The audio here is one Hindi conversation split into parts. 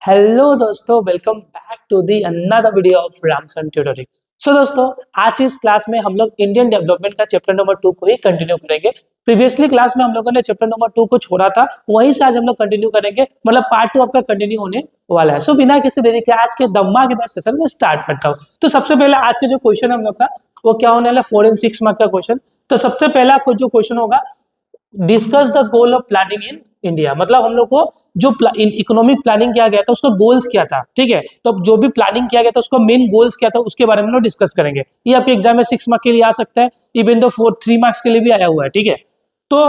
हेलो दोस्तों, welcome back to the another video of रामसन ट्यूटोरियल। सो दोस्तों, आज इस क्लास में हम लोग इंडियन डेवलपमेंट का चैप्टर नंबर 2 को ही कंटिन्यू करेंगे। प्रीवियसली क्लास में हम लोगों ने चैप्टर नंबर 2 को छोड़ा था, वहीं से आज हम लोग कंटिन्यू करेंगे। मतलब पार्ट 2 आपका कंटिन्यू होने वाला है। सो बिना किसी देरी के आज के धमाकेदार सेशन में स्टार्ट करता हूँ। तो सबसे पहले आज के जो क्वेश्चन हम लोग का वो क्या होने वाला है, 4 and 6 मार्क का क्वेश्चन। तो सबसे पहला जो क्वेश्चन होगा, discuss the goal of planning in India. मतलब हम लोग को जो इकोनॉमिक प्लानिंग किया गया था उसका गोल्स क्या था, ठीक है। तो जो भी प्लानिंग किया गया था उसका मेन गोल्स क्या था, उसके बारे में लोग डिस्कस करेंगे। ये आपके एग्जाम में 6 मार्क के लिए आ सकता है, इवन तो 3 मार्क्स के लिए भी आया हुआ है, ठीक है। तो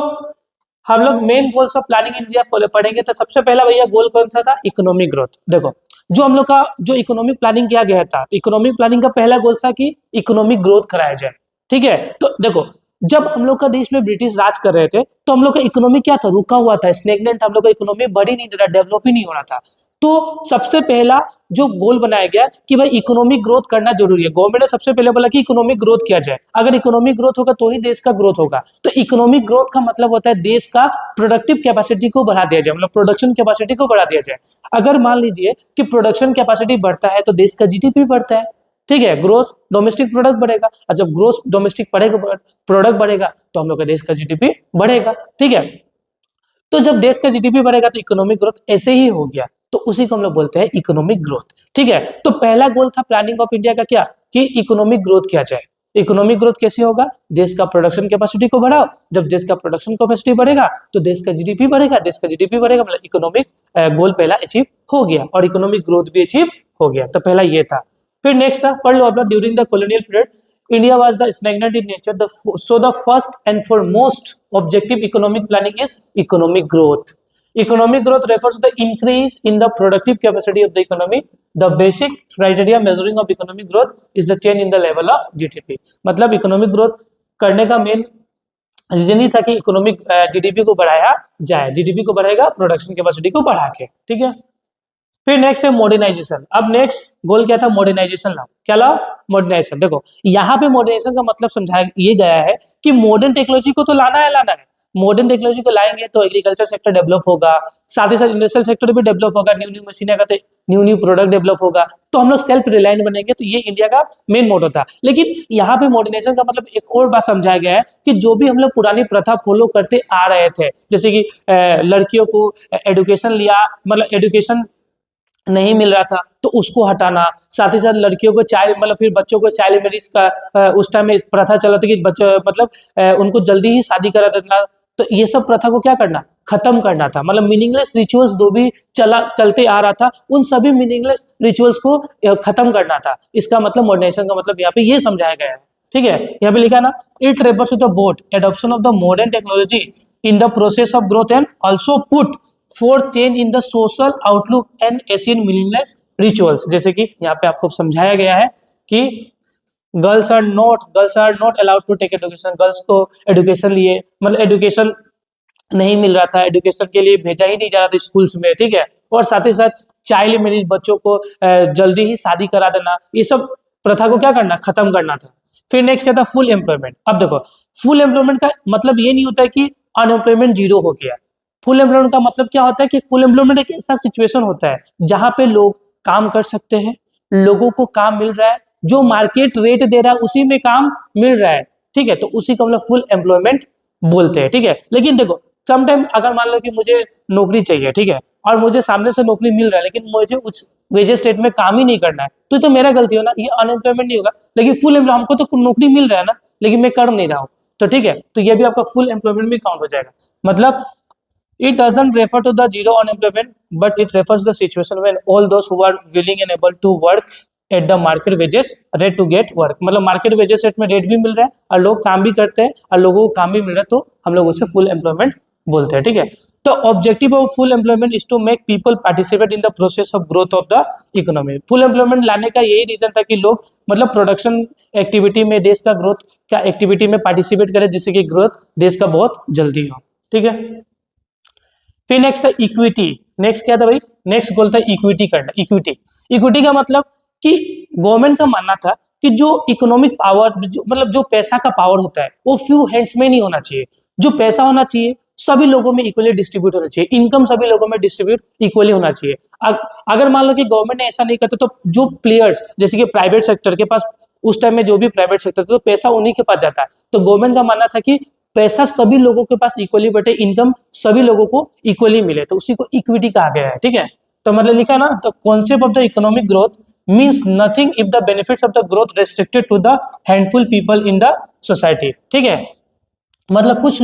हम लोग main goals of planning India follow पढ़ेंगे। तो सबसे पहला भैया गोल कौन सा था, इकोनॉमिक ग्रोथ। देखो, जो हम लोग का जो इकोनॉमिक प्लानिंग किया गया था, इकोनॉमिक प्लानिंग का पहला गोल था कि इकोनॉमिक ग्रोथ कराया जाए, ठीक है। तो देखो, जब हम लोग का देश में ब्रिटिश राज कर रहे थे तो हम लोग का इकोनॉमी क्या था, रुका हुआ था, स्टेगनेंट। हम लोग का इकोनॉमी बढ़ ही नहीं रहा, डेवलप ही नहीं हो रहा था। तो सबसे पहला जो गोल बनाया गया कि भाई इकोनॉमिक ग्रोथ करना जरूरी है। गवर्नमेंट ने सबसे पहले बोला कि इकोनॉमिक ग्रोथ किया जाए। अगर इकोनॉमिक ग्रोथ होगा तो ही देश का ग्रोथ होगा। तो इकोनॉमिक ग्रोथ का मतलब होता है देश का प्रोडक्टिव कैपेसिटी को बढ़ा दिया जाए, मतलब प्रोडक्शन कैपेसिटी को बढ़ा दिया जाए। अगर मान लीजिए कि प्रोडक्शन कैपेसिटी बढ़ता है तो देश का जीडीपी बढ़ता है, ठीक है। ग्रोथ डोमेस्टिक प्रोडक्ट बढ़ेगा, और जब ग्रोथ डोमेस्टिक प्रोडक्ट बढ़ेगा तो हम लोग का देश का जीडीपी बढ़ेगा, ठीक है। तो जब देश का जीडीपी बढ़ेगा तो इकोनॉमिक ग्रोथ ऐसे ही हो गया, तो उसी को हम लोग बोलते हैं इकोनॉमिक ग्रोथ, ठीक है। तो पहला गोल था प्लानिंग ऑफ इंडिया का क्या, कि इकोनॉमिक ग्रोथ किया जाए। इकोनॉमिक ग्रोथ कैसे होगा, देश का प्रोडक्शन कैपेसिटी को बढ़ाओ। जब देश का प्रोडक्शन कैपेसिटी बढ़ेगा तो देश का जीडीपी बढ़ेगा, देश का जीडीपी बढ़ेगा, मतलब इकोनॉमिक गोल पहला अचीव हो गया और इकोनॉमिक ग्रोथ भी अचीव हो गया। तो पहला ये था। फिर नेक्स्ट था, पढ़ लो अपना, during the colonial period India was the stagnant in nature. So the first and foremost objective economic planning is economic growth. Economic growth refers to the increase in the productive capacity of the economy. The basic criteria measuring of economic growth is the change in the level of GDP. मतलब economic growth करने का मेन रीजन ही था कि इकोनॉमिक जीडीपी को बढ़ाया जाए। जीडीपी को बढ़ाएगा प्रोडक्शन कैपेसिटी को बढ़ा के, ठीक है। फिर नेक्स्ट है मॉडर्नाइजेशन। अब नेक्स्ट गोल क्या था, मॉडर्नाइजेशन लाओ। क्या लाओ, मॉडर्नाइजेशन। देखो, यहाँ पे मॉडर्नाइजेशन का मतलब समझाया ये गया है कि मॉडर्न टेक्नोलॉजी को तो लाना है, लाना है। मॉडर्न टेक्नोलॉजी को लाएंगे तो एग्रीकल्चर सेक्टर डेवलप होगा, साथ ही साथ इंडस्ट्रियल सेक्टर भी डेवलप होगा, न्यू न्यू मशीन आएगा तो न्यू न्यू प्रोडक्ट डेवलप होगा, तो हम लोग सेल्फ रिलायंट बनेंगे। तो ये इंडिया का मेन मोटो था। लेकिन यहाँ पे मॉडर्नाइजेशन का मतलब एक और बात समझाया गया है कि जो भी हम लोग पुरानी प्रथा फॉलो करते आ रहे थे, जैसे कि लड़कियों को एडुकेशन लिया, मतलब एडुकेशन नहीं मिल रहा था तो उसको हटाना, साथ ही साथ लड़कियों को चाइल्ड मतलब फिर बच्चों को चाइल्ड मैरिज का उस टाइम में प्रथा चला था कि बच्चे मतलब उनको जल्दी ही शादी करा देना। तो ये सब प्रथा को क्या करना, खत्म करना था। मतलब मीनिंगलेस रिचुअल्स जो भी चलते आ रहा था, उन सभी मीनिंगलेस रिचुअल्स को खत्म करना था। इसका मतलब मॉडर्नाइजेशन का मतलब यहाँ पे ये समझाया गया है, ठीक है। यहाँ पे लिखा ना, it refers to the both adoption of the modern technology in the process of growth and also put for change in the social outlook and Asian meaningless rituals. जैसे कि यहाँ पे आपको समझाया गया है कि girls are not allowed to take education. Girls को एडुकेशन लिए मतलब एडुकेशन नहीं मिल रहा था, एडुकेशन के लिए भेजा ही नहीं जा रहा था स्कूल्स में, ठीक है। और साथ ही साथ चाइल्ड मैरिज, बच्चों को जल्दी ही शादी करा देना, ये सब प्रथा को क्या करना, खत्म करना था। फिर नेक्स्ट क्या था, फुल एम्प्लॉयमेंट। अब देखो, फुल एम्प्लॉयमेंट का मतलब ये नहीं होता है कि अनएम्प्लॉयमेंट जीरो हो गया। फुल एम्प्लॉयमेंट का मतलब क्या होता है कि फुल एम्प्लॉयमेंट एक ऐसा सिचुएशन होता है जहां पे लोग काम कर सकते हैं, लोगों को काम मिल रहा है, जो मार्केट रेट दे रहा है उसी में काम मिल रहा है, ठीक है। तो उसी को हम लोग फुल एम्प्लॉयमेंट बोलते हैं, ठीक है। लेकिन देखो, समटाइम अगर मान लो कि मुझे नौकरी चाहिए, ठीक है, और मुझे सामने से नौकरी मिल रहा है लेकिन मुझे उस वेजेस रेट में काम ही नहीं करना है, तो मेरा गलती हो ना, ये अनएम्प्लॉयमेंट नहीं होगा। लेकिन फुल एम्प्लॉयमेंट, हमको तो नौकरी मिल रहा है ना, लेकिन मैं कर नहीं रहा हूँ, तो ठीक है, तो ये भी आपका फुल एम्प्लॉयमेंट भी काउंट हो जाएगा। मतलब it doesn't refer to the zero unemployment, but it refers to the situation when all those who are willing and able to work at the market wages rate to get work। मतलब मार्केट वेजेस रेट में रेट भी मिल रहा है और लोग काम भी करते हैं और लोगों को काम भी मिल रहा है, तो हम लोग उसे फुल एम्प्लॉयमेंट बोलते हैं, ठीक है। तो objective of full employment is to make people participate in the process of growth of the economy. Full employment लाने का यही रीजन था कि लोग मतलब प्रोडक्शन एक्टिविटी में, देश का ग्रोथ का एक्टिविटी में पार्टिसिपेट करें, जिससे कि ग्रोथ देश का बहुत जल्दी हो, ठीक है। फिर नेक्स्ट है इक्विटी। नेक्स्ट क्या था भाई, नेक्स्ट गोल था इक्विटी करना। इक्विटी का मतलब कि गवर्नमेंट का मानना था कि जो इकोनॉमिक पावर, मतलब जो पैसा का पावर होता है वो फ्यू हैंड्स में नहीं होना चाहिए। जो पैसा होना चाहिए सभी लोगों में इक्वली डिस्ट्रीब्यूट होना चाहिए, इनकम सभी लोगों में डिस्ट्रीब्यूट इक्वली होना चाहिए। अगर मान लो कि गवर्नमेंट ने ऐसा नहीं करता तो जो प्लेयर्स जैसे कि प्राइवेट सेक्टर के पास उस टाइम में जो भी प्राइवेट सेक्टर था तो पैसा उन्हीं के पास जाता है, तो गवर्नमेंट का मानना था कि पैसा सभी लोगों के पास इक्वली बटे, इनकम सभी लोगों को इक्वली मिले, तो उसी को इक्विटी कहा गया है। ठीक है, तो मतलब लिखा ना, the concept of the economic growth means nothing if the benefits of the growth restricted to the handful people in the society. ठीक है, मतलब कुछ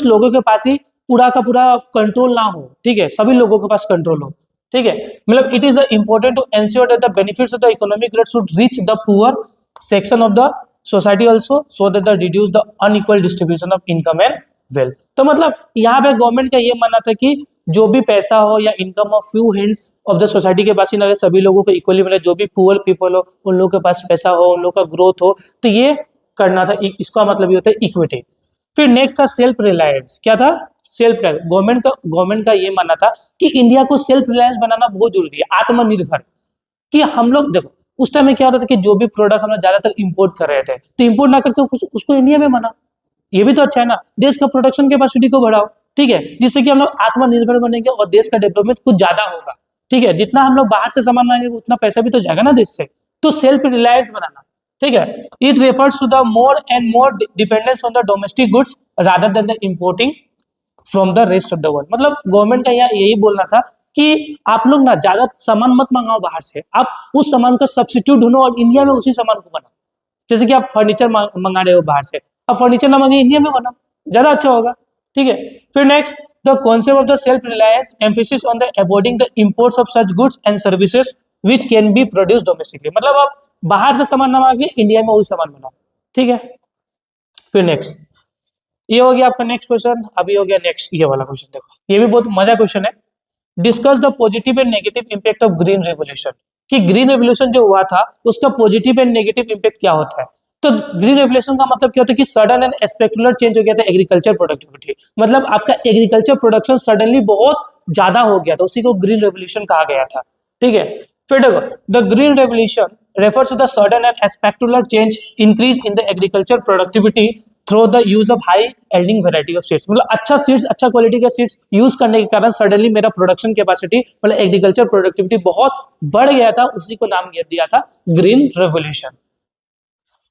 लोगों के पास ही पूरा का पूरा कंट्रोल ना हो, ठीक है, सभी लोगों के पास कंट्रोल हो। ठीक है, मतलब it is important to ensure that the benefits of the economic growth should reach the poor section of the society also so that the reduce the unequal distribution of income and wealth. तो मतलब यहाँ पे गवर्नमेंट का ये मानना था कि जो भी पैसा हो या income of few hands of the society के पास ही ना रहे, सभी लोगों को इक्वली मिले, जो भी पुअर पीपल हो उन लोगों के पास पैसा हो, उन लोगों का ग्रोथ हो, तो ये करना था। इसका मतलब ये होता है इक्विटी। फिर नेक्स्ट था सेल्फ रिलायंस। क्या था? Self reliance. गवर्नमेंट का ये मानना था कि इंडिया को सेल्फ रिलायंस बनाना बहुत जरूरी है, आत्मनिर्भर। कि हम लोग देखो उस टाइम में क्या होता था कि जो भी प्रोडक्ट हम लोग ज्यादातर इंपोर्ट कर रहे थे, तो इंपोर्ट ना करके उसको इंडिया में बना, ये भी तो अच्छा है ना, देश का प्रोडक्शन कैपेसिटी को बढ़ाओ। ठीक है, जिससे कि हम लोग आत्मनिर्भर बनेंगे और देश का डेवलपमेंट कुछ ज्यादा होगा। ठीक है, जितना हम लोग बाहर से सामान लाएंगे उतना पैसा भी तो जाएगा ना देश से, तो सेल्फ रिलायंस बनाना। ठीक है, it refers to the more and more dependence on the domestic goods rather than the importing from the rest of the world. मतलब गवर्नमेंट का यहाँ यही बोलना था कि आप लोग ना ज्यादा सामान मत मंगाओ बाहर से, आप उस सामान का सब्सिट्यूट ढूंढो और इंडिया में उसी सामान को बनाओ। जैसे कि आप फर्नीचर मंगा रहे हो बाहर से, अब फर्नीचर ना मंगे इंडिया में बनाओ, ज्यादा अच्छा होगा। ठीक है, फिर next the concept of the self reliance emphasis on the avoiding the imports of such goods and services which can be produce domestically. मतलब आप बाहर से सामान ना मांगे, इंडिया में वही सामान बनाओ। ठीक है, फिर नेक्स्ट ये हो गया आपका नेक्स्ट क्वेश्चन। अभी हो गया नेक्स्ट ये वाला क्वेश्चन, देखो ये भी बहुत मजा क्वेश्चन है। Discuss the positive and negative impact of green revolution. कि ग्रीन रेवोल्यूशन जो हुआ था उसका पॉजिटिव एंड नेगेटिव इंपैक्ट क्या होता है। तो ग्रीन रेवोल्यूशन का मतलब क्या होता है कि सडन एंड स्पेक्युलर चेंज हो गया था एग्रीकल्चर प्रोडक्टिविटी। मतलब आपका एग्रीकल्चर प्रोडक्शन सडनली बहुत ज्यादा हो गया था, उसी को ग्रीन रेवोल्यूशन कहा गया था। ठीक है, फिर देखो the green revolution refers to the sudden and spectacular change increase in the agriculture productivity through the use of high yielding variety of seeds। मतलब अच्छा सीड्स, अच्छा क्वालिटी के सीड्स यूज करने के कारण सडनली मेरा प्रोडक्शन कैपेसिटी मतलब एग्रीकल्चर प्रोडक्टिविटी बहुत बढ़ गया था, उसी को नाम दिया था green revolution.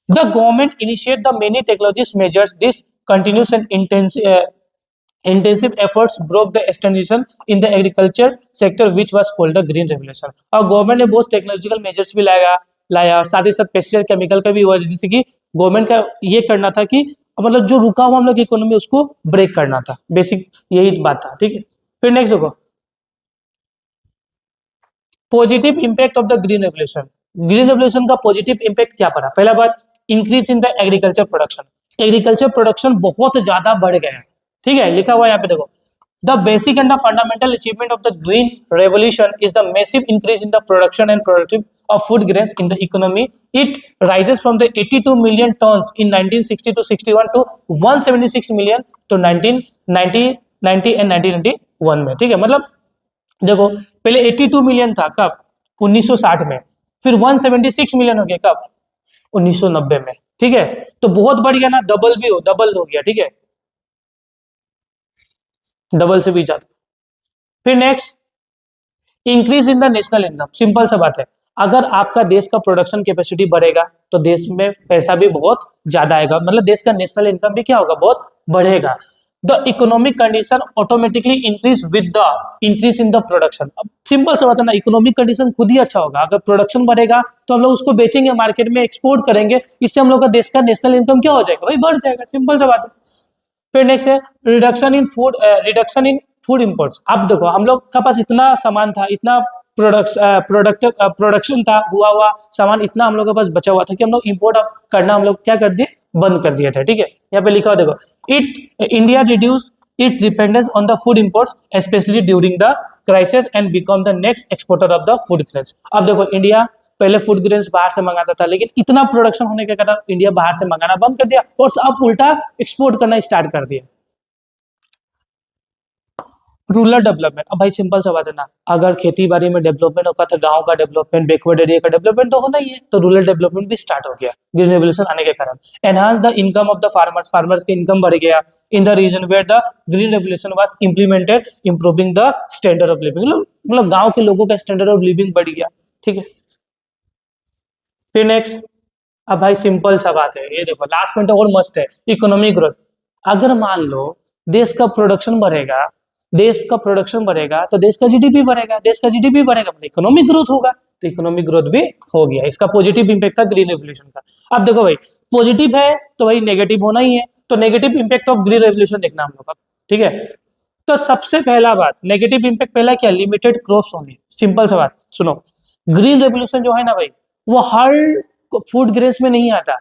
The government initiate the many technologies measures this continuous and intensive efforts broke the stagnation in the agriculture sector which was called the green revolution। और गवर्नमेंट ने बहुत टेक्नोलॉजिकल मेजर्स भी लाया और साथ ही साथ पेस्टिसाइड केमिकल का भी हुआ, जैसे कि गवर्नमेंट का ये करना था कि मतलब जो रुका हुआ हम लोग की इकोनॉमी उसको ब्रेक करना था, बेसिक यही बात था। ठीक है, फिर नेक्स्ट देखो positive impact of the green revolution. Green revolution का पॉजिटिव इंपैक्ट क्या पड़ा? पहला बात increase in the agriculture production. Agriculture production बहुत ज्यादा बढ़ गया है। ठीक है, लिखा हुआ है यहाँ पे देखो the basic and the fundamental achievement of the green revolution is the massive increase in the production and productive of food grains in the economy। It rises from the 82 million tons in 1960 to 61 to 176 million to 1990 and 1991 में। ठीक है, मतलब देखो पहले 82 मिलियन था कब? 1960 में, फिर 176 मिलियन हो गया कब? 1990 में। ठीक है, तो बहुत बढ़ गया ना, डबल हो गया। ठीक है, डबल से भी ज्यादा। फिर next increase in the national income. Simple सा बात है, अगर आपका देश का प्रोडक्शन कैपेसिटी बढ़ेगा तो देश में पैसा भी बहुत ज्यादा आएगा, मतलब देश का नेशनल इनकम भी क्या होगा? बहुत बढ़ेगा। The economic condition automatically increase with the increase in the production. अब सिंपल सा बात है ना, इकोनॉमिक कंडीशन खुद ही अच्छा होगा। अगर प्रोडक्शन बढ़ेगा तो हम लोग उसको बेचेंगे, मार्केट में एक्सपोर्ट करेंगे, इससे हम लोग का देश का नेशनल इनकम क्या हो जाएगा? भाई बढ़ जाएगा, सिंपल सा बात है। फिर नेक्स्ट है रिडक्शन इन फूड इंपोर्ट्स। अब देखो हम लोग का पास इतना सामान था, इतना प्रोडक्शन था, हुआ सामान इतना हम लोग के पास बचा हुआ था कि हम लोग इंपोर्ट करना हम लोग क्या कर दिए? बंद कर दिया था। ठीक है, यहाँ पे लिखा हुआ देखो India reduce it's dependence on the food imports specially during the crisis and become the next exporter of the food grains. अब देखो इंडिया पहले फूड ग्रेन्स बाहर से मंगाता था, लेकिन इतना प्रोडक्शन होने के कारण इंडिया बाहर से मंगाना बंद कर दिया और अब उल्टा एक्सपोर्ट करना स्टार्ट कर दिया। रूरल डेवलपमेंट, अब भाई सिंपल सा बात है ना, अगर खेती बाड़ी में डेवलपमेंट होगा तो गांव का डेवलपमेंट, बैकवर्ड एरिया का डेवलपमेंट तो होना ही है, तो रूरल डेवलपमेंट भी स्टार्ट हो गया ग्रीन रेवोल्यूशन आने के कारण। Enhance the income of the farmers, farmers की इनकम बढ़ गया in the region where the green revolution was implemented, improving the standard of living, मतलब गांव के लोगों का स्टैंडर्ड ऑफ लिविंग बढ़ गया। ठीक है, फिर नेक्स्ट, अब भाई सिंपल सा बात है, ये देखो लास्ट पॉइंट और मस्त है, इकोनॉमिक ग्रोथ। अगर मान लो देश का प्रोडक्शन बढ़ेगा, देश का प्रोडक्शन बढ़ेगा तो देश का जीडीपी बढ़ेगा, देश का जीडीपी बढ़ेगा तो इकोनॉमिक ग्रोथ होगा, तो इकोनॉमिक ग्रोथ भी हो गया। इसका पॉजिटिव इंपैक्ट था ग्रीन रेवोल्यूशन का। अब देखो भाई, पॉजिटिव है तो भाई नेगेटिव होना ही है, तो negative impact of green revolution देखना हम लोग का। ठीक है, तो सबसे पहला बात, नेगेटिव इंपैक्ट पहला क्या, लिमिटेड क्रॉप्स होंगे। सिंपल सा बात सुनो, ग्रीन रेवोल्यूशन जो है ना भाई, वो हर फूड ग्रेन्स में नहीं आता,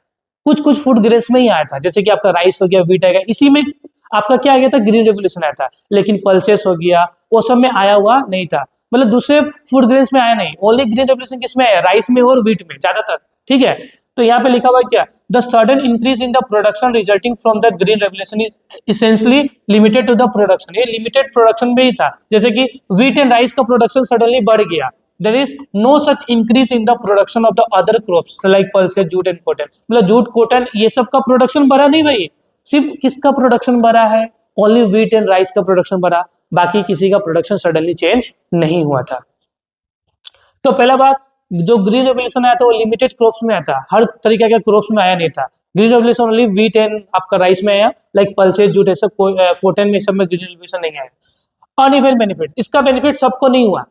कुछ कुछ फूड ग्रेन्स में ही आया था, जैसे कि आपका राइस हो गया, व्हीट आएगा, इसी में आपका क्या आ गया था, ग्रीन रेवोल्यूशन आया था। लेकिन पल्सेस हो गया, वो सब में आया हुआ नहीं था, मतलब दूसरे फूड ग्रेन्स में आया नहीं, ओनली ग्रीन रेवोल्यूशन किस में आया, राइस में और व्हीट में ज्यादातर। ठीक है, तो यहाँ पे लिखा हुआ क्या, the sudden increase in the production resulting from the green revolution is essentially limited to the production, ये लिमिटेड प्रोडक्शन में ही था, जैसे कि व्हीट एंड राइस का प्रोडक्शन सडनली बढ़ गया, there is no such increase in the production of the other crops like pulses, jute and cotton, मतलब जूट कॉटन ये सब का प्रोडक्शन बढ़ा नहीं भाई, सिर्फ किसका प्रोडक्शन बढ़ा है, ओनली व्हीट एंड राइस का प्रोडक्शन बढ़ा, बाकी किसी का प्रोडक्शन सडनली चेंज नहीं हुआ था। तो पहला बात, जो ग्रीन रेवोल्यूशन आया था वो लिमिटेड क्रॉप्स में आया था, हर तरीके के क्रॉप्स में आया नहीं था। Green revolution only wheat and आपका राइस में आया, लाइक पल्सेस, जूट, ऐसा कॉटन में सब में ग्रीन रेवोल्यूशन नहीं आया। अनइवन बेनिफिट, इसका बेनिफिट सबको नहीं हुआ,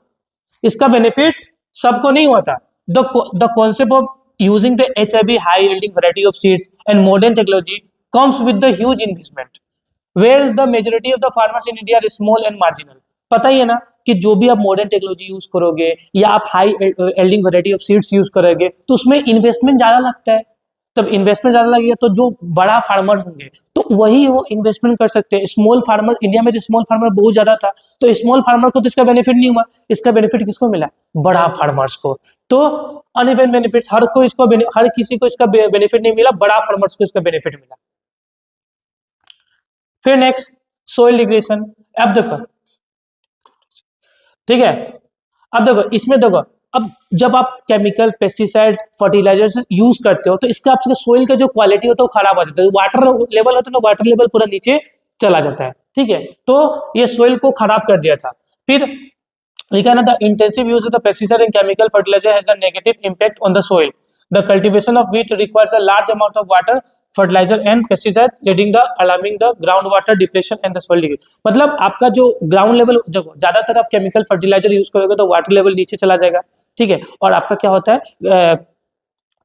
इसका बेनिफिट सबको नहीं हुआ था। The concept of using the HIB, high yielding variety of seeds and modern technology comes with the huge investment, where the majority of the farmers in India are small and marginal. पता ही है ना कि जो भी आप मॉडर्न टेक्नोलॉजी यूज करोगे या आप high yielding variety of seeds use करोगे तो उसमें इन्वेस्टमेंट ज्यादा लगता है, तब इन्वेस्टमेंट ज्यादा लगेगा तो जो बड़ा फार्मर होंगे तो वही वो इन्वेस्टमेंट कर सकते हैं। स्मॉल फार्मर, इंडिया में तो स्मॉल फार्मर बहुत ज्यादा था, तो स्मॉल फार्मर को तो इसका बेनिफिट नहीं हुआ, इसका बेनिफिट किसको मिला, बड़ा फार्मर्स को। तो अनइवन बेनिफिट, हर किसी को इसका बेनिफिट नहीं मिला, बड़ा फार्मर्स को इसका बेनिफिट मिला। फिर नेक्स्ट, सोइल डिग्रेडेशन। अब देखो, ठीक है, अब देखो इसमें देखो, अब जब आप केमिकल, पेस्टिसाइड, फर्टिलाइजर्स यूज करते हो तो इसका आपके सोइल का जो क्वालिटी होता है वो खराब हो जाता है, वाटर लेवल होता है ना, वाटर लेवल पूरा नीचे चला जाता है। ठीक है, तो ये सोइल को खराब कर दिया था। फिर लिखा ना, the intensive use of the pesticide and chemical fertiliser has a negative impact on the soil, the cultivation of wheat requires a large amount of water, fertiliser and pesticide, leading the alarming the ground water depletion and the soil degrade. मतलब आपका जो ग्राउंड लेवल, जब ज्यादातर आप केमिकल फर्टिलाइजर यूज करोगे तो वाटर लेवल नीचे चला जाएगा। ठीक है, और आपका क्या होता है,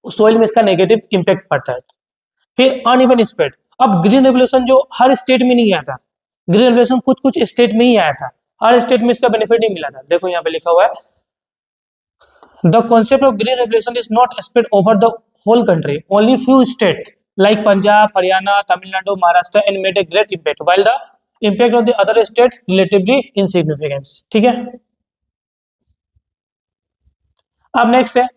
सोइल में इसका नेगेटिव इंपैक्ट पड़ता है। फिर अनइवन स्प्रेड, अब ग्रीन रेवोल्यूशन जो हर स्टेट में नहीं आया था, ग्रीन रेवोल्यूशन कुछ कुछ स्टेट में ही आया था, हर स्टेट में इसका बेनिफिट नहीं मिला था। देखो यहाँ पे लिखा हुआ है, the concept of green revolution is not spread over the whole country, only few state like Punjab, Haryana, Tamil Nadu, Maharashtra and made a great impact, while the impact of the other state relatively insignificant. ठीक है, अब नेक्स्ट है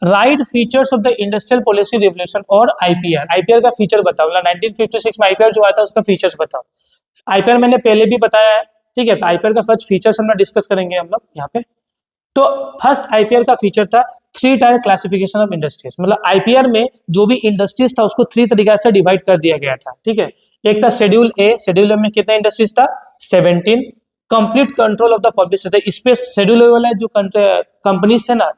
right features of the industrial policy revolution और आईपीआर। आईपीआर का फीचर बताओ, 1956 में आईपीआर जो आया था उसका फीचर्स बताओ। आईपीआर मैंने पहले भी बताया है, ठीक है, तो आईपीआर का फर्स्ट फीचर्स हम डिस्कस करेंगे हम लोग यहाँ पे। तो फर्स्ट आईपीआर का फीचर था 3 टायर क्लासिफिकेशन ऑफ इंडस्ट्रीज, मतलब आईपीआर में जो भी इंडस्ट्रीज था उसको 3 तरीके से डिवाइड कर दिया गया था। ठीक है, एक था शेड्यूल ए, शेड्यूल ए में कितना इंडस्ट्रीज था, 17, complete control of the public sector, इस पे शेड्यूल ए वाला जो कंपनीज थे ना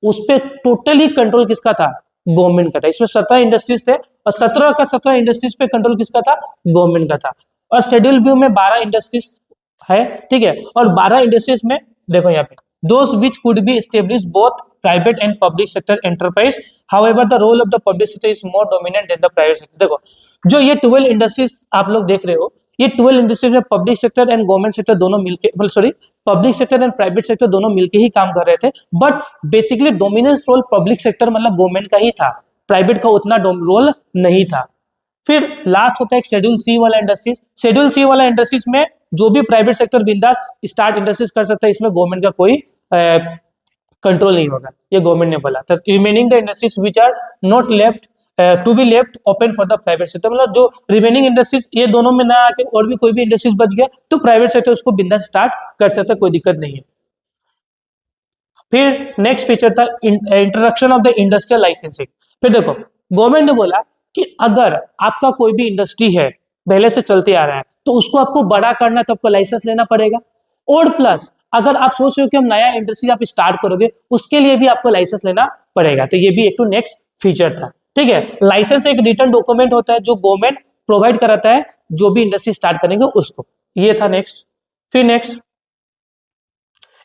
उस पे टोटली कंट्रोल किसका था, गवर्नमेंट का था। इसमें 17 इंडस्ट्रीज थे और 17 का 17 इंडस्ट्रीज पे कंट्रोल किसका था, गवर्नमेंट का था। और शेड्यूल बी में 12 इंडस्ट्रीज है, ठीक है, और 12 इंडस्ट्रीज में देखो यहाँ पे those which could be established both private and public sector enterprise, however the role of the public sector is more dominant than the private sector। देखो जो ये 12 इंडस्ट्रीज आप लोग देख रहे हो, ये 12 इंडस्ट्रीज में public sector and government sector दोनों मिलके, मतलब sorry, public sector and private sector दोनों मिलके ही काम कर रहे थे, but basically dominance role public sector मतलब गवर्नमेंट का ही था, प्राइवेट का उतना रोल नहीं था। फिर लास्ट होता है शेड्यूल सी वाला इंडस्ट्रीज। शेड्यूल सी वाला इंडस्ट्रीज में जो भी प्राइवेट सेक्टर बिंदास स्टार्ट इंडस्ट्रीज कर सकता है, इसमें गवर्नमेंट का कोई कंट्रोल नहीं होगा, ये गवर्नमेंट ने बोला। तो remaining the industries which are not left to be left open for the private sector, मतलब जो रिमेनिंग इंडस्ट्रीज ये दोनों में ना आके और भी कोई भी इंडस्ट्रीज बच गया तो प्राइवेट सेक्टर उसको बिंदास स्टार्ट कर सकता है, कोई दिक्कत नहीं है। फिर नेक्स्ट फीचर था introduction of the industrial licensing. फिर देखो गवर्नमेंट ने बोला कि अगर आपका कोई भी इंडस्ट्री है पहले से चलते आ रहा है तो उसको आपको बड़ा करना है तो आपको लाइसेंस लेना पड़ेगा, और प्लस अगर आप सोच रहे हो कि हम नया इंडस्ट्री आप स्टार्ट करोगे उसके लिए भी आपको लाइसेंस लेना पड़ेगा, तो ये भी एक तो नेक्स्ट फीचर था। ठीक है, लाइसेंस एक रिटर्न डॉक्यूमेंट होता है जो गवर्नमेंट प्रोवाइड कराता है जो भी इंडस्ट्री स्टार्ट करेंगे उसको, ये था नेक्स्ट। फिर नेक्स्ट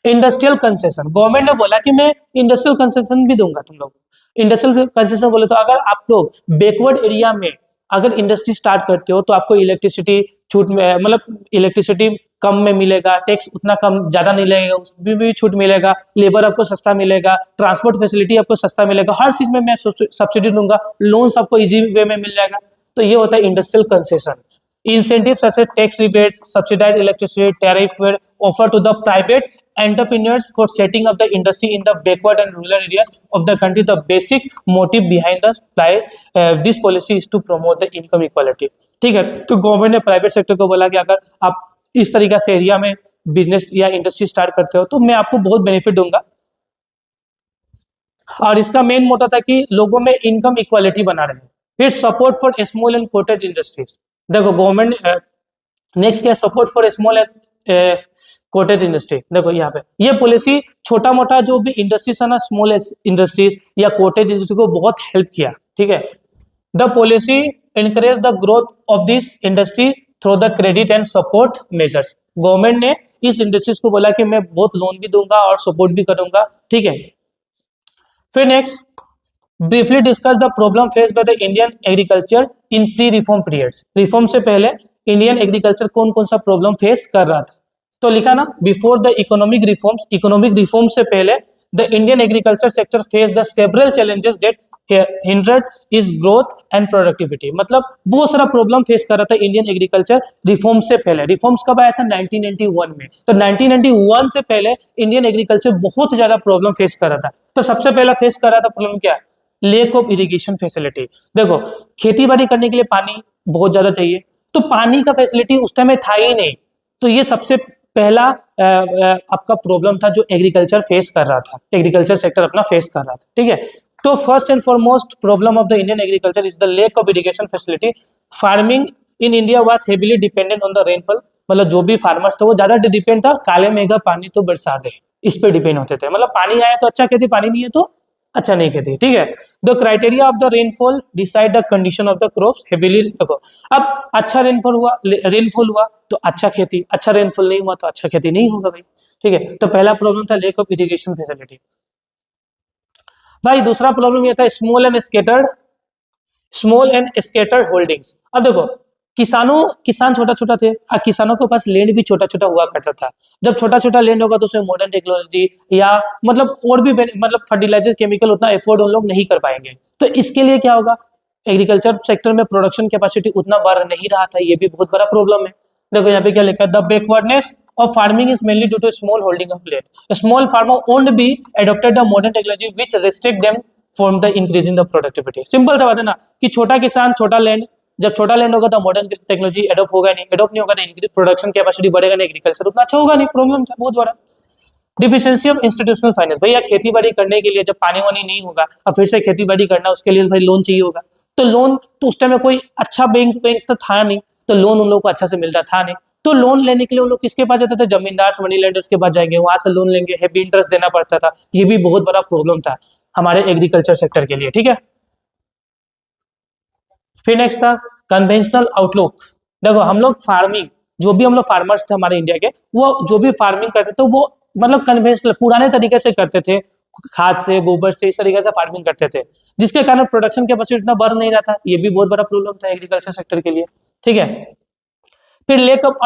इंडस्ट्रियल कंसेशन, गवर्नमेंट ने बोला कि मैं इंडस्ट्रियल कंसेशन भी दूंगा तुम लोग। इंडस्ट्रियल कंसेशन बोले तो अगर आप लोग बैकवर्ड एरिया में अगर इंडस्ट्री स्टार्ट करते हो तो आपको इलेक्ट्रिसिटी छूट में, मतलब इलेक्ट्रिसिटी कम में मिलेगा, टैक्स उतना कम ज्यादा नहीं लगेगा, उसमें भी छूट मिलेगा, लेबर आपको सस्ता मिलेगा, ट्रांसपोर्ट फैसिलिटी आपको सस्ता मिलेगा, हर चीज में मैं सब्सिडी दूंगा, लोन्स आपको इजी वे में मिल जाएगा। तो ये होता है industrial concession. Incentives such as tax rebates, subsidized electricity tariff were offered to the private entrepreneurs for setting up the industry in the backward and rural areas of the country. The basic motive behind this policy is to promote the income equality. ठीक है, तो गवर्नमेंट ने प्राइवेट सेक्टर को बोला कि अगर आप इस तरीके से एरिया में बिजनेस या इंडस्ट्री स्टार्ट करते हो तो मैं आपको बहुत बेनिफिट दूंगा, और इसका मेन मोटिव था कि लोगों में इनकम इक्वालिटी बना रहे। फिर support for small and cottage industries, देखो गवर्नमेंट नेक्स्ट क्या, support for small cottage industry. देखो यहाँ पे ये पॉलिसी छोटा मोटा जो भी इंडस्ट्रीज है ना, स्मॉल इंडस्ट्रीज या कोटेज इंडस्ट्री को बहुत हेल्प किया। ठीक है, the policy encourage the growth of this industry through the credit and support measures। Government ने इस इंडस्ट्रीज को बोला कि मैं बहुत लोन भी दूंगा और सपोर्ट भी करूंगा। ठीक है, फिर next briefly discuss the problem face by the Indian agriculture in pre reform periods. Reform से पहले इंडियन एग्रीकल्चर कौन कौन सा प्रॉब्लम फेस कर रहा था, तो लिखा ना before the economic reforms, economic reform से पहले the Indian agriculture sector face the several challenges that hindered is growth and productivity. मतलब बहुत सारा प्रॉब्लम फेस कर रहा था इंडियन एग्रीकल्चर रिफॉर्म से पहले। रिफॉर्म्स कब आया था, 1991 में, तो 1991 से पहले इंडियन एग्रीकल्चर बहुत ज्यादा प्रॉब्लम फेस कर रहा था। तो सबसे पहला फेस कर रहा था प्रॉब्लम क्या, लेक ऑफ इरिगेशन फैसिलिटी। देखो खेती बाड़ी करने के लिए पानी बहुत ज्यादा चाहिए, तो पानी का फैसिलिटी उस टाइम में था ही नहीं, तो ये सबसे पहला आपका प्रॉब्लम था जो एग्रीकल्चर फेस कर रहा था, एग्रीकल्चर सेक्टर अपना फेस कर रहा था। ठीक है, तो first and foremost problem of the Indian agriculture is the lake of irrigation facility. Farming in India was heavily dependent on the rainfall, मतलब जो भी फार्मर्स थे वो ज्यादा डिपेंड था, काले मेघा पानी तो बरसा दे, इस पे डिपेंड होते थे, मतलब पानी आए तो अच्छा खेती, पानी नहीं है तो अच्छा नहीं खेती। ठीक है, the criteria of the rainfall decide the condition of the crops heavily. देखो अब अच्छा रेनफॉल हुआ तो अच्छा खेती, अच्छा रेनफॉल नहीं हुआ तो अच्छा खेती नहीं होगा भाई। ठीक है, तो पहला प्रॉब्लम था लेक ऑफ इरिगेशन फैसिलिटी। भाई दूसरा प्रॉब्लम ये था स्मॉल एंड स्केटर्ड होल्डिंग्स। अब देखो किसान छोटा छोटा थे, और किसानों के पास लैंड भी छोटा छोटा हुआ करता था। जब छोटा छोटा लैंड होगा तो उसमें मॉडर्न टेक्नोलॉजी या मतलब और भी मतलब फर्टिलाइजर केमिकल उतना एफोर्ड उन लोग नहीं कर पाएंगे, तो इसके लिए क्या होगा, एग्रीकल्चर सेक्टर में प्रोडक्शन कैपेसिटी उतना बढ़ नहीं रहा था, ये भी बहुत बड़ा प्रॉब्लम है। देखो यहाँ पे क्या लिखा है, the backwardness of farming is mainly due to small holding of land. A small farmer won't be adopted the modern technology which restrict them from the increasing the productivity। Simple सा बात है ना कि छोटा किसान छोटा लैंड, जब छोटा लैंड होगा तो मॉडर्न टेक्नोलॉजी एडॉप्ट होगा नहीं, एडॉप्ट नहीं होगा तो इंक्रीज प्रोडक्शन कैपेसिटी बढ़ेगा नहीं, एग्रीकल्चर उतना अच्छा होगा नहीं, प्रॉब्लम था बहुत बड़ा। डिफिशियंसी ऑफ इंस्टीट्यूशनल फाइनेंस, भैया खेती बाड़ी करने के लिए जब पानी वानी नहीं होगा और फिर से खेती बाड़ी करना, उसके लिए भाई लोन चाहिए होगा, तो लोन तो उस टाइम में कोई अच्छा बैंक तो था नहीं, तो लोन उन लोगों को अच्छा से मिलता था नहीं, तो लोन लेने के लिए उन लोग किसके पास जाते थे, जमींदार मनी लेंडर्स के पास जाएंगे, वहां से लोन लेंगे, हैवी इंटरेस्ट देना पड़ता था, ये भी बहुत बड़ा प्रॉब्लम था हमारे एग्रीकल्चर सेक्टर के लिए। ठीक है, फिर नेक्स्ट था कन्वेंशनल आउटलुक। देखो हम लोग फार्मिंग, जो भी हम लोग फार्मर्स थे हमारे इंडिया के, वो जो भी फार्मिंग करते थे वो मतलब कन्वेंशनल पुराने तरीके से करते थे, खाद से गोबर से इस तरीके से फार्मिंग करते थे, जिसके कारण प्रोडक्शन कैपेसिटी इतना बढ़ नहीं रहा था, ये भी बहुत बड़ा प्रॉब्लम था एग्रीकल्चर सेक्टर के लिए। ठीक है, फिर lack of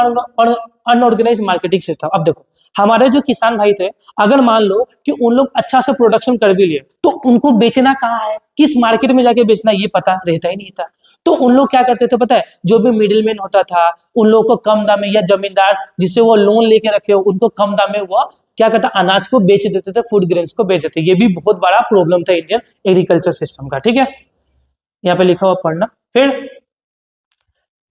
unorganise marketing system. अब देखो हमारे जो किसान भाई थे, अगर मान लो कि उन लोग अच्छा से प्रोडक्शन कर भी लिए तो उनको बेचना कहाँ है, किस मार्केट में जाके बेचना, ये पता रहता ही नहीं था, तो उन लोग क्या करते थे पता है, जो भी मिडिल मैन होता था उन लोगों को कम दाम में, या जमींदार जिससे वो लोन लेके रखे हो उनको कम दाम में वो क्या करता, अनाज को बेच देते थे, फूड ग्रेन्स को बेच देते, ये भी बहुत बड़ा प्रॉब्लम था इंडियन एग्रीकल्चर सिस्टम का। ठीक है, यहाँ पे लिखा हुआ पढ़ना। फिर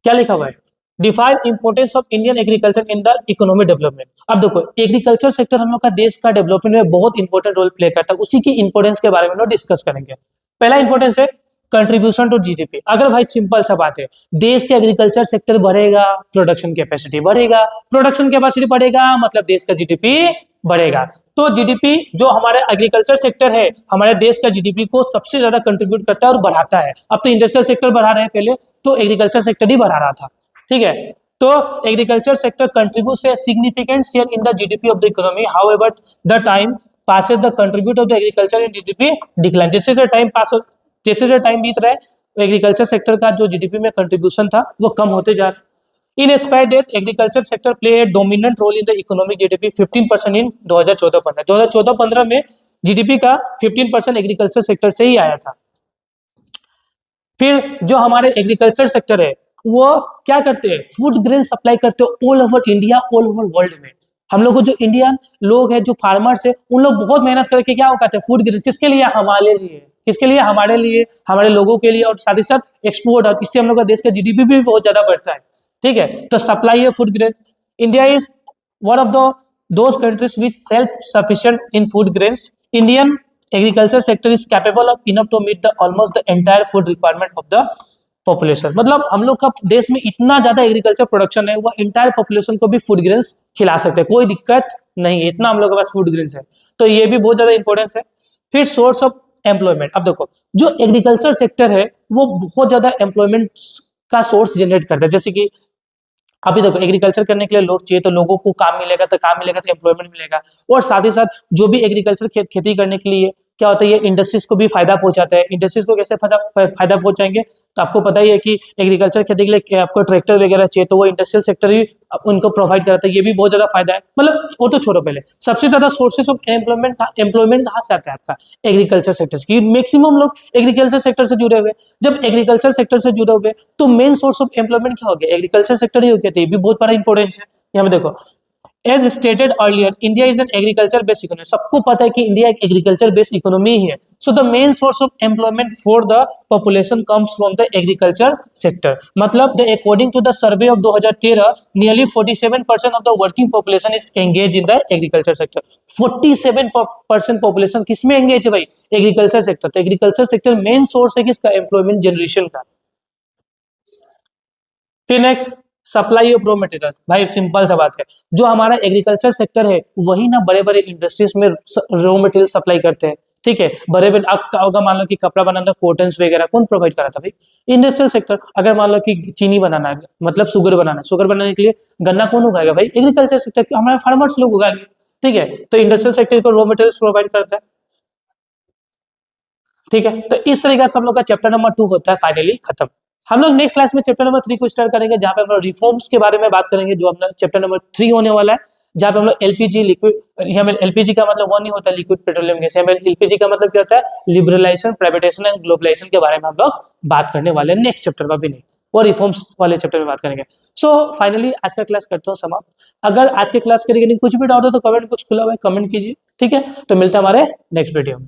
क्या लिखा हुआ है, define importance of Indian agriculture in the economic development. अब देखो एग्रीकल्चर सेक्टर हम लोग का देश का डेवलपमेंट में बहुत इंपॉर्टेंट रोल प्ले करता है, उसी की इंपॉर्टेंस के बारे में हम लोग डिस्कस करेंगे। पहला इंपॉर्टेंस है कंट्रीब्यूशन टू जीडीपी। अगर भाई सिंपल सा बात है, देश के एग्रीकल्चर सेक्टर बढ़ेगा, प्रोडक्शन कैपेसिटी बढ़ेगा, प्रोडक्शन कैपेसिटी बढ़ेगा मतलब देश का जीडीपी बढ़ेगा। तो जीडीपी जो हमारे एग्रीकल्चर सेक्टर है हमारे देश का जीडीपी को सबसे ज्यादा कंट्रीब्यूट करता है और बढ़ाता है। अब तो इंडस्ट्रियल सेक्टर बढ़ा रहे हैं, पहले तो एग्रीकल्चर सेक्टर ही बढ़ा रहा था, ठीक है। तो agriculture sector contributes a significant share in the GDP of the economy, however the time passes the contribute of the agriculture in GDP decline। जैसे जो टाइम बीत रहा है एग्रीकल्चर सेक्टर का जो जीडीपी में कंट्रीब्यूशन था वो कम होते जा रहा है। In aspire that agriculture sector play a dominant role in the economic GDP 15% in 2014-15। 2014-15 में जीडीपी का 15% एग्रीकल्चर सेक्टर से ही आया था। फिर जो हमारे एग्रीकल्चर सेक्टर है वो क्या करते हैं, फूड ग्रेन सप्लाई करते हैं all over India, all over world में। हम लोग को जो इंडियन लोग हैं जो फार्मर्स है उन लोग बहुत मेहनत करके क्या करते हैं, फूड ग्रेन, किसके लिए, हमारे लिए, किसके लिए, हमारे लिए, हमारे लोगों के लिए, और साथ ही साथ एक्सपोर्ट, और इससे हम लोग का देश का जीडीपी भी बहुत ज्यादा बढ़ता है, ठीक है। तो सप्लाई है food grain. India is one of the those countries which self sufficient in food grains. Indian agriculture sector is capable of enough to meet the almost the entire food requirement of the population. मतलब हम लोग का देश में इतना ज्यादा एग्रीकल्चर प्रोडक्शन है वो इंटायर पॉपुलेशन को भी फूड ग्रेन्स खिला सकते हैं, कोई दिक्कत नहीं है, इतना हम लोग के पास फूड ग्रेन्स है। तो ये भी बहुत ज्यादा इंपॉर्टेंस है। फिर सोर्स ऑफ एम्प्लॉयमेंट। अब देखो जो एग्रीकल्चर सेक्टर है वो बहुत ज्यादा एम्प्लॉयमेंट का सोर्स जनरेट करता है। जैसे कि अभी देखो एग्रीकल्चर करने के लिए लोग चाहिए, तो लोगों को काम मिलेगा, तो काम मिलेगा तो एम्प्लॉयमेंट मिलेगा। और साथ ही साथ जो भी एग्रीकल्चर खेती करने के लिए क्या होता है, ये इंडस्ट्रीज को भी फायदा पहुंचाता है। इंडस्ट्रीज को कैसे फायदा पहुंचाएंगे, तो आपको पता ही है कि एग्रीकल्चर खेती के लिए आपको ट्रैक्टर वगैरह चाहिए, तो वो इंडस्ट्रियल सेक्टर ही उनको प्रोवाइड कराता है। ये भी बहुत ज्यादा फायदा है। मतलब वो तो छोड़ो, पहले सबसे ज्यादा सोर्सेस ऑफ एम्प्लॉयमेंट कहाँ से आता है, आपका एग्रीकल्चर सेक्टर से। मैक्सिमम लोग एग्रीकल्चर सेक्टर से जुड़े हुए, जब एग्रीकल्चर सेक्टर से जुड़े हुए तो मेन सोर्स ऑफ एम्प्लॉयमेंट क्या हो गया, एग्रीकल्चर सेक्टर ही हो गया। तो ये भी बहुत बड़ा इंपॉर्टेंस है। यहाँ पे देखो as stated earlier India is an agriculture based economy. सबको पता है कि इंडिया एक एग्रीकल्चर बेस्ड इकोनॉमी है। So the main source of employment for the population comes from the agriculture sector. मतलब the according to the survey of 2013 nearly 47% of the working population is engage in the agriculture sector. 47% population किसमें एंगेज है भाई, एग्रीकल्चर सेक्टर। तो एग्रीकल्चर सेक्टर मेन सोर्स है किसका, एम्प्लॉयमेंट जनरेशन का। फिर next supply of raw material. भाई सिंपल सा बात है, जो हमारा एग्रीकल्चर सेक्टर है वही ना बड़े बड़े इंडस्ट्रीज में रॉ मटेरियल सप्लाई करते हैं, ठीक है। बड़े बड़े मान लो कि कपड़ा बनाना, कॉटन्स वगैरह कौन प्रोवाइड करा था भाई, इंडस्ट्रियल सेक्टर। अगर मान लो कि चीनी बनाना है, मतलब शुगर बनाने के लिए गन्ना कौन उगाएगा भाई, एग्रीकल्चर सेक्टर, हमारे फार्मर्स लोग उगाएंगे, ठीक है। तो इंडस्ट्रियल सेक्टर को रॉ मटेरियल प्रोवाइड करता है, ठीक है। तो इस तरीके से हम लोग का चैप्टर नंबर 2 होता है फाइनली खत्म। हम लोग नेक्स्ट क्लास में चैप्टर नंबर 3 को स्टार्ट करेंगे, जहां पे हम लोग रिफॉर्म्स के बारे में बात करेंगे, जो अपना चैप्टर नंबर 3 होने वाला है, जहां पे हम लोग एलपीजी लिक्विड, यहाँ में एलपीजी का मतलब वो नहीं होता लिक्विड पेट्रोलियम गैस, यहाँ में एलपीजी का मतलब क्या होता है, लिबरलाइजेशन, प्राइवेटाइजेशन एंड ग्लोबलाइजेशन के बारे में हम लोग बात करने वाले हैं नेक्स्ट चैप्टर में, भी नहीं वो रिफॉर्म्स वाले चैप्टर में बात करेंगे। सो फाइनली आज का क्लास करता हूँ समाप्त। अगर आज के क्लास के रिगार्डिंग कुछ भी डाउट हो तो कमेंट बॉक्स खुला हुआ है, कमेंट कीजिए, ठीक है। तो मिलते हैं हमारे नेक्स्ट वीडियो में।